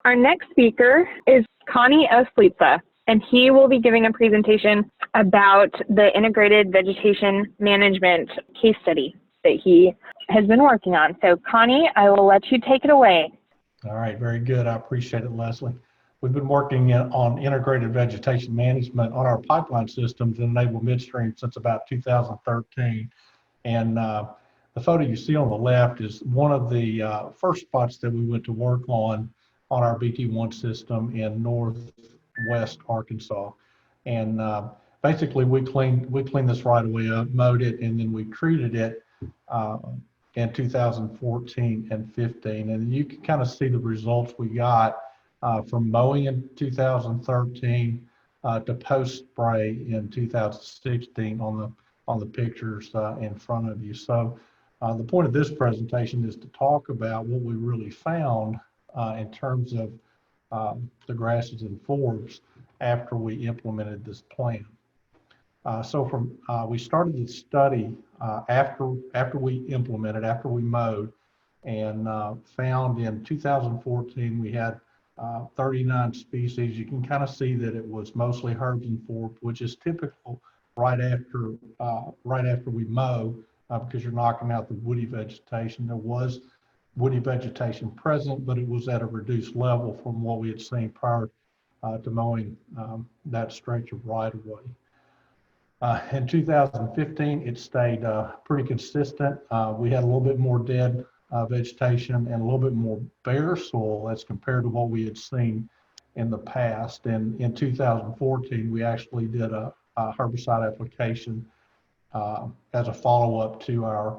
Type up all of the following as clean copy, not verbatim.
Our next speaker is Connie Oslica, and he will be giving a presentation about the Integrated Vegetation Management case study that he has been working on. So Connie, I will let you take it away. All right, very good. I appreciate it, Leslie. We've been working on integrated vegetation management on our pipeline systems in Enable Midstream since about 2013. And the photo you see on the left is one of the first spots that we went to work on our BT1 system in northwest Arkansas. And basically we cleaned this right away up, mowed it, and then we treated it in 2014 and 15. And you can kind of see the results we got from mowing in 2013 to post spray in 2016 on the pictures in front of you. So the point of this presentation is to talk about what we really found in terms of the grasses and forbs after we implemented this plan. So we started the study after we implemented, after we mowed, and found in 2014 we had 39 species. You can kind of see that it was mostly herbs and forbs, which is typical right after we mow because you're knocking out the woody vegetation. There was woody vegetation present, but it was at a reduced level from what we had seen prior to mowing that stretch of right-of-way. In 2015, it stayed pretty consistent. We had a little bit more dead vegetation and a little bit more bare soil as compared to what we had seen in the past. And in 2014, we actually did a herbicide application as a follow-up to our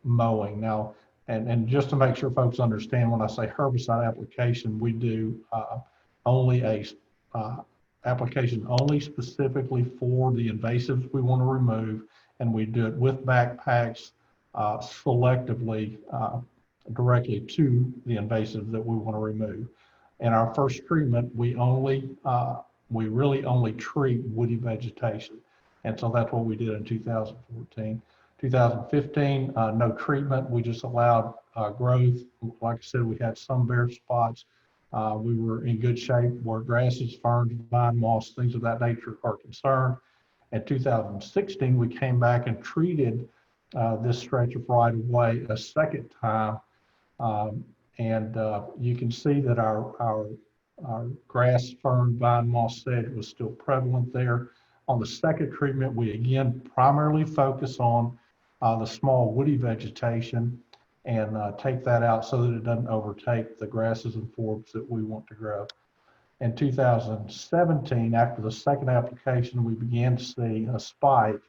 mowing. Now, and just to make sure folks understand, when I say herbicide application, we do only a application only specifically for the invasives we want to remove, and we do it with backpacks selectively directly to the invasives that we want to remove. In our first treatment, we really only treat woody vegetation, and so that's what we did in 2014. 2015, no treatment. We just allowed growth. Like I said, we had some bare spots. We were in good shape where grasses, ferns, vine moss, things of that nature are concerned. In 2016, we came back and treated this stretch of right-of-way a second time. And you can see that our grass, fern, vine, moss sedge was still prevalent there. On the second treatment, we again primarily focus on the small woody vegetation and take that out so that it doesn't overtake the grasses and forbs that we want to grow. In 2017, after the second application, we began to see a spike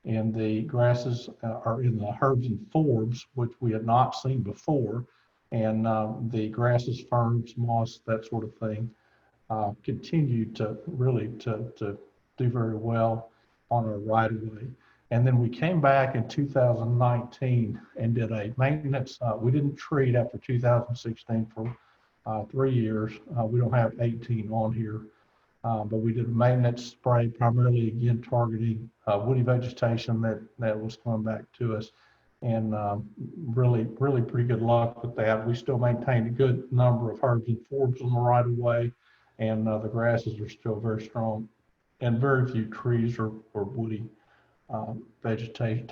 in the grasses or in the herbs and forbs, which we had not seen before. And the grasses, ferns, moss, that sort of thing, continued to really to do very well on our right-of-way. And then we came back in 2019 and did a maintenance. We didn't treat after 2016 for 3 years. We don't have 18 on here, but we did a maintenance spray primarily again targeting woody vegetation that was coming back to us, and really pretty good luck with that. We still maintained a good number of herbs and forbs on the right-of-way, and the grasses are still very strong, and very few trees or woody vegetation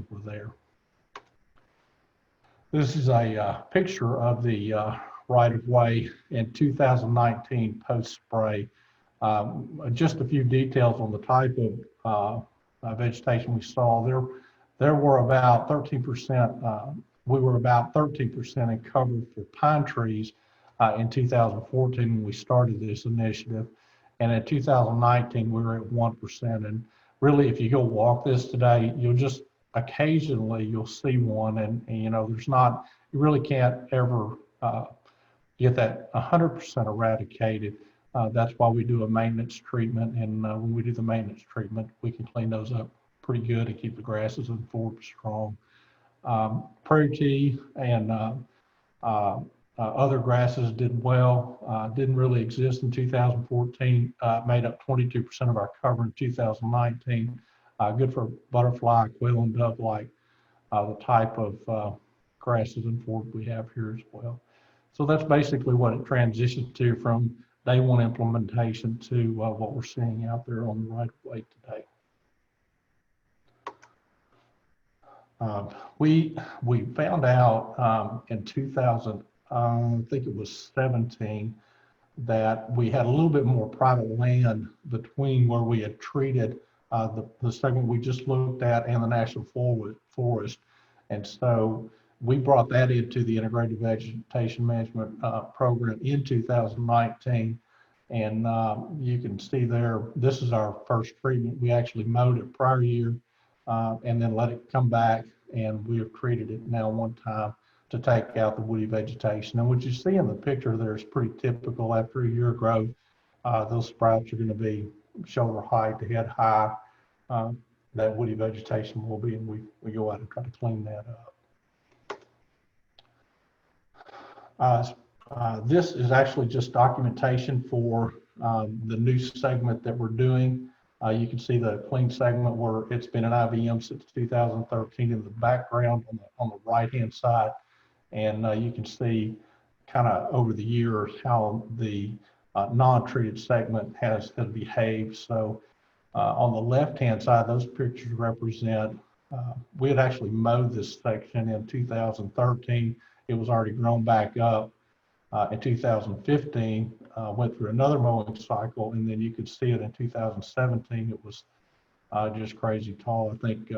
were there. This is a picture of the right-of-way in 2019 post-spray. Just a few details on the type of vegetation we saw. There were about 13%, we were about 13% in cover for pine trees in 2014 when we started this initiative. And in 2019, we were at 1%. And really, if you go walk this today, you'll just occasionally you'll see one, and you know, there's not, you really can't ever get that 100% eradicated. That's why we do a maintenance treatment, and when we do the maintenance treatment, we can clean those up pretty good and keep the grasses and forbs strong. Prairie tea and other grasses did well, didn't really exist in 2014, made up 22% of our cover in 2019. Good for butterfly, quail, and dove-like, the type of grasses and forbs we have here as well. So that's basically what it transitioned to from day one implementation to what we're seeing out there on the right of way today. We found out in 2000, I think it was 17, that we had a little bit more private land between where we had treated the segment we just looked at and the national forest. And so we brought that into the Integrated Vegetation Management program in 2019. And you can see there, this is our first treatment. We actually mowed it prior year and then let it come back, and we have treated it now one time to take out the woody vegetation. And what you see in the picture there is pretty typical after a year of growth. Those sprouts are going to be shoulder height to head high. That woody vegetation will be, and we go out and try to clean that up. This is actually just documentation for the new segment that we're doing. You can see the clean segment where it's been an IVM since 2013 in the background on the right-hand side. And you can see kind of over the years how the non-treated segment has behaved. So on the left-hand side, those pictures represent, we had actually mowed this section in 2013. It was already grown back up. In 2015, went through another mowing cycle, and then you could see it in 2017. It was just crazy tall. I think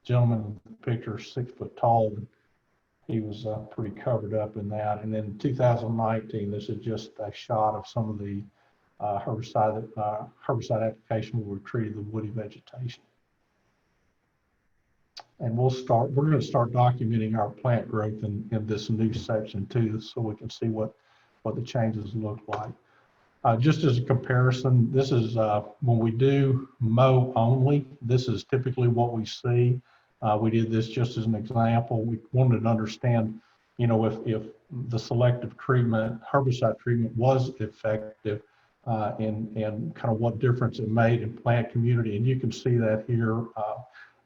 gentleman in the picture is 6 foot tall, and he was pretty covered up in that. And then in 2019, this is just a shot of some of the herbicide application where we treated the woody vegetation. And we're going to start documenting our plant growth in this new section too, so we can see what the changes look like. Just as a comparison, this is when we do mow only, this is typically what we see. We did this just as an example. We wanted to understand, you know, if the selective treatment, herbicide treatment was effective and kind of what difference it made in plant community. And you can see that here.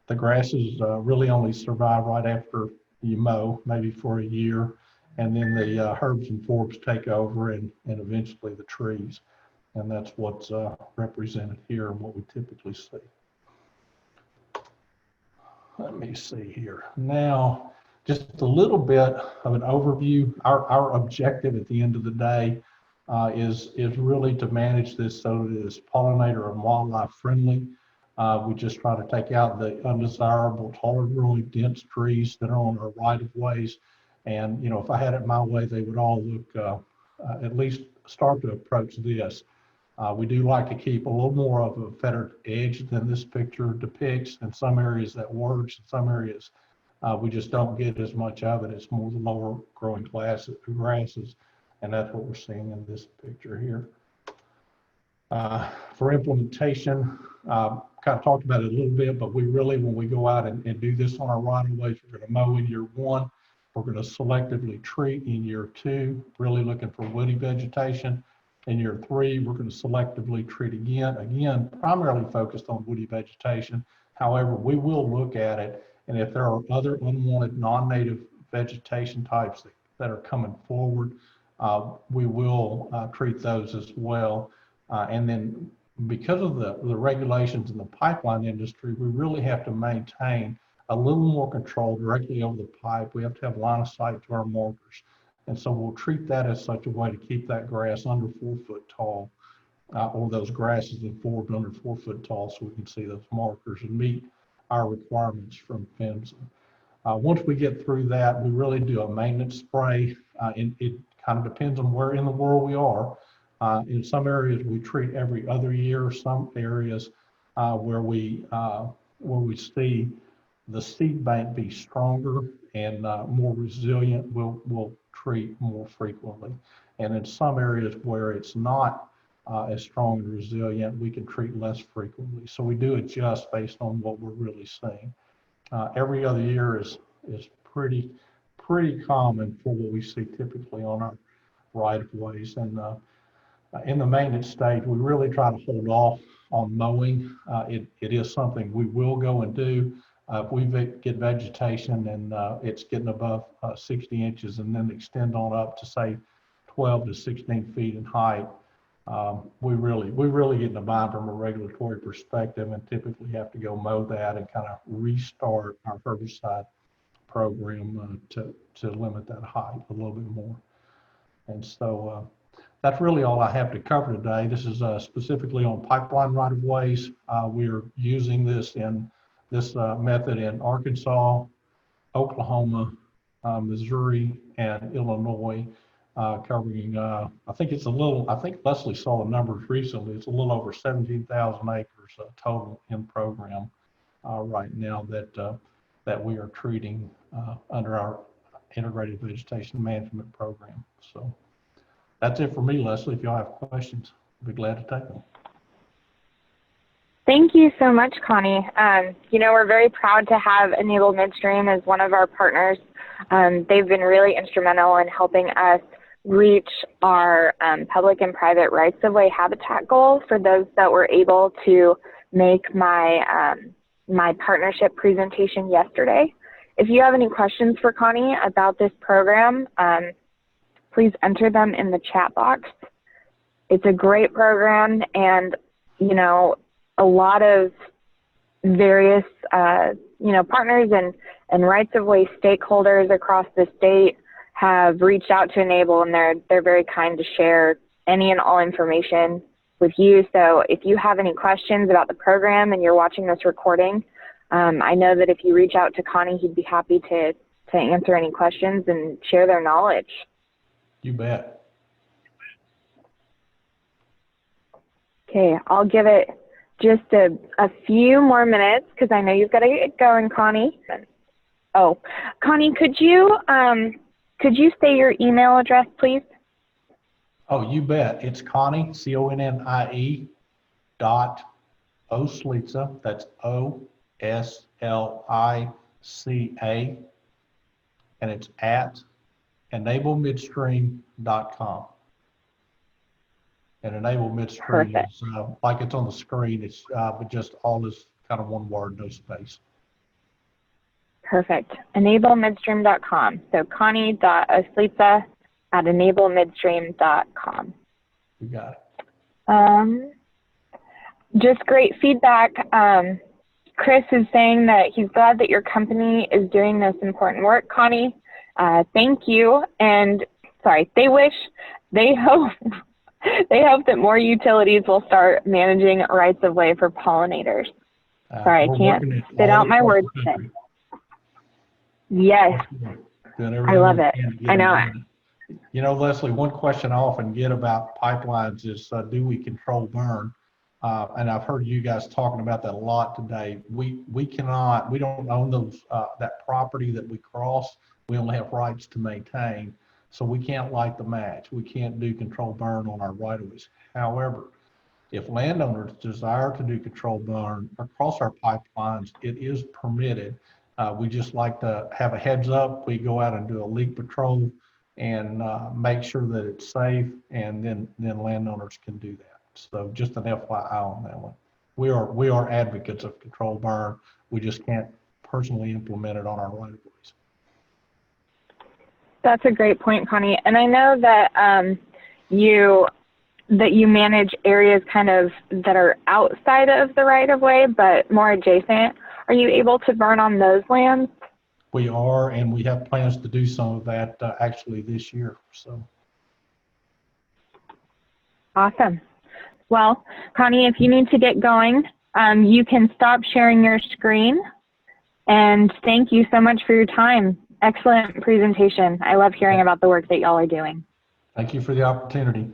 The grasses really only survive right after you mow, maybe for a year, and then the herbs and forbs take over, and eventually the trees. And that's what's represented here and what we typically see. Let me see here. Now, just a little bit of an overview. Our objective at the end of the day is really to manage this so that it is pollinator and wildlife friendly. We just try to take out the undesirable, taller growing, dense trees that are on our right of ways. And, you know, if I had it my way, they would all look, at least start to approach this. We do like to keep a little more of a fettered edge than this picture depicts. In some areas that works, in some areas we just don't get as much of it. It's more the lower growing grasses, and that's what we're seeing in this picture here. For implementation, kind of talked about it a little bit, but we really, when we go out and do this on our right of ways, we're going to mow in year 1. We're going to selectively treat in year 2, really looking for woody vegetation. In year 3, we're going to selectively treat again, primarily focused on woody vegetation. However, we will look at it, and if there are other unwanted non-native vegetation types that are coming forward, we will treat those as well. And then because of the regulations in the pipeline industry, we really have to maintain a little more control directly over the pipe. We have to have line of sight to our markers. And so we'll treat that as such a way to keep that grass under 4 foot tall, or those grasses and forbs under 4 foot tall, so we can see those markers and meet our requirements from PHMSA. Once we get through that, we really do a maintenance spray. And it kind of depends on where in the world we are. In some areas we treat every other year. Some areas where we see the seed bank be stronger and more resilient, we'll treat more frequently. And in some areas where it's not as strong and resilient, we can treat less frequently. So we do adjust based on what we're really seeing. Every other year is pretty common for what we see typically on our right of ways. And in the maintenance stage, we really try to hold off on mowing. It is something we will go and do. If we get vegetation and it's getting above 60 inches and then extend on up to say 12 to 16 feet in height, we really get in a bind from a regulatory perspective and typically have to go mow that and kind of restart our herbicide program to limit that height a little bit more. And so that's really all I have to cover today. This is specifically on pipeline right-of-ways. We are using this method in Arkansas, Oklahoma, Missouri, and Illinois, covering, I think Leslie saw the numbers recently. It's a little over 17,000 acres total in program right now that we are treating under our Integrated Vegetation Management program. So that's it for me, Leslie. If y'all have questions, I'll be glad to take them. Thank you so much, Connie. We're very proud to have Enable Midstream as one of our partners. They've been really instrumental in helping us reach our public and private rights-of-way habitat goal for those that were able to make my partnership presentation yesterday. If you have any questions for Connie about this program, please enter them in the chat box. It's a great program, and a lot of various partners and rights-of-way stakeholders across the state have reached out to Enable, and they're very kind to share any and all information with you. So if you have any questions about the program and you're watching this recording, I know that if you reach out to Connie, he'd be happy to answer any questions and share their knowledge. You bet. Okay, I'll give it just a few more minutes because I know you've got to get going, Connie. Oh, Connie, could you say your email address, please? Oh, you bet. It's Connie, C-O-N-N-I-E .Oslica. That's O-S-L-I-C-A, and it's at enablemidstream.com. And Enable Midstream is like it's on the screen. It's but just all this kind of one word, no space. Perfect. EnableMidstream.com. So Connie.Oslica at EnableMidstream.com. You got it. Just great feedback. Chris is saying that he's glad that your company is doing this important work, Connie. Thank you. And they hope that more utilities will start managing rights of way for pollinators. Sorry, I can't spit out my words today. Yes, I love it. I know it. Leslie, one question I often get about pipelines is, do we control burn? And I've heard you guys talking about that a lot today. We don't own those that property that we cross. We only have rights to maintain. So we can't light the match. We can't do control burn on our right-of-ways. However, if landowners desire to do control burn across our pipelines, it is permitted. We just like to have a heads up. We go out and do a leak patrol and make sure that it's safe, and then landowners can do that. So just an FYI on that one. We are advocates of control burn. We just can't personally implement it on our right-of-ways. That's a great point, Connie. And I know that you manage areas kind of that are outside of the right-of-way, but more adjacent. Are you able to burn on those lands? We are, and we have plans to do some of that actually this year. So. Awesome. Well, Connie, if you need to get going, you can stop sharing your screen. And thank you so much for your time. Excellent presentation. I love hearing about the work that y'all are doing. Thank you for the opportunity.